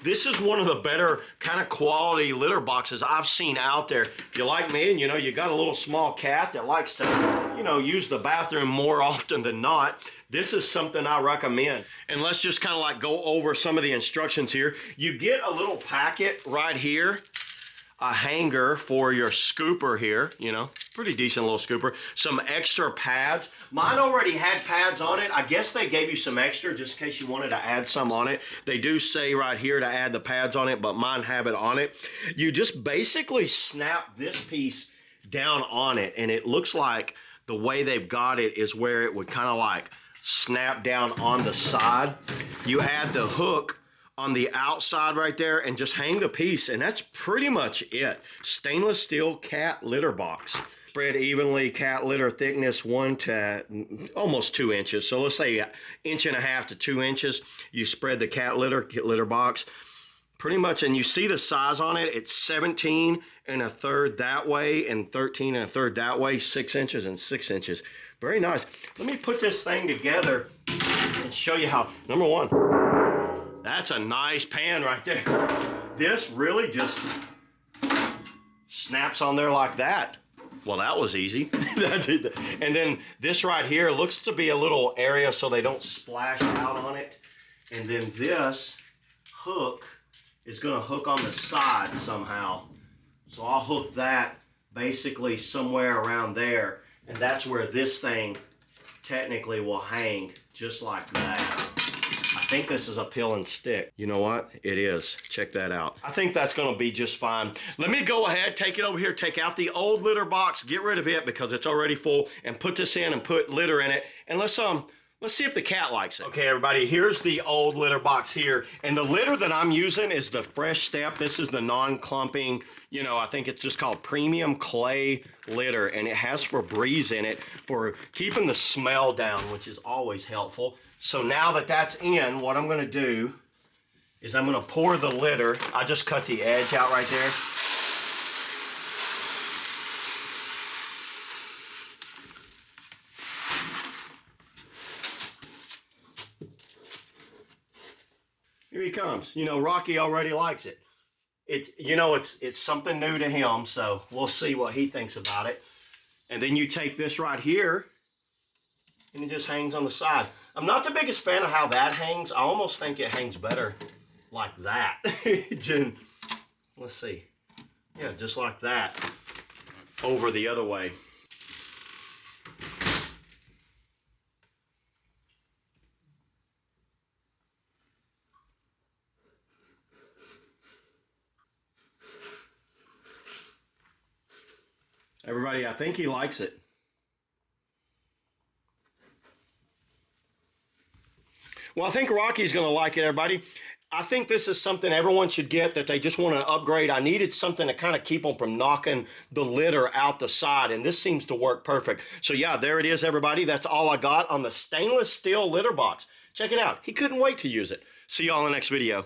This is one of the better kind of quality litter boxes I've seen out there. If you're like me and you got a little small cat that likes to, use the bathroom more often than not, this is something I recommend. And let's just kind of like go over some of the instructions here. You get a little packet right here, a hanger for your scooper here, pretty decent little scooper. Some extra pads. Mine already had pads on it. I guess they gave you some extra just in case you wanted to add some on it. They do say right here to add the pads on it, but mine have it on it. You just basically snap this piece down on it, and it looks like the way they've got it is where it would kind of like snap down on the side. You add the hook on the outside right there and just hang the piece, and that's pretty much it. Stainless steel cat litter box. Spread evenly, cat litter thickness 1 to almost 2 inches. So let's say 1.5 inches to 2 inches. You spread the cat litter box pretty much, and you see the size on it. It's 17 1/3 that way and 13 1/3 that way, 6 inches and 6 inches. Very nice. Let me put this thing together and show you how. Number one, that's a nice pan right there. This really just snaps on there like that. Well, that was easy. And then this right here looks to be a little area so they don't splash out on it. And then this hook is going to hook on the side somehow. So I'll hook that basically somewhere around there. And that's where this thing technically will hang, just like that. I think this is a peel and stick. You know what? It is. Check that out. I think that's going to be just fine. Let me go ahead, take it over here, take out the old litter box, get rid of it because it's already full, and put this in and put litter in it. And let's see if the cat likes it. Okay, everybody, here's the old litter box here. And the litter that I'm using is the Fresh Step. This is the non-clumping, I think it's just called premium clay litter. And it has Febreze in it for keeping the smell down, which is always helpful. So now that that's in, what I'm going to do is I'm going to pour the litter. I just cut the edge out right there. Here he comes. Rocky already likes it. It's something new to him, so we'll see what he thinks about it. And then you take this right here, and it just hangs on the side. I'm not the biggest fan of how that hangs. I almost think it hangs better like that. Let's see. Yeah, just like that. Over the other way. Everybody, I think he likes it. Well, I think Rocky's going to like it, everybody. I think this is something everyone should get that they just want to upgrade. I needed something to kind of keep them from knocking the litter out the side, and this seems to work perfect. So yeah, there it is, everybody. That's all I got on the stainless steel litter box. Check it out. He couldn't wait to use it. See y'all in the next video.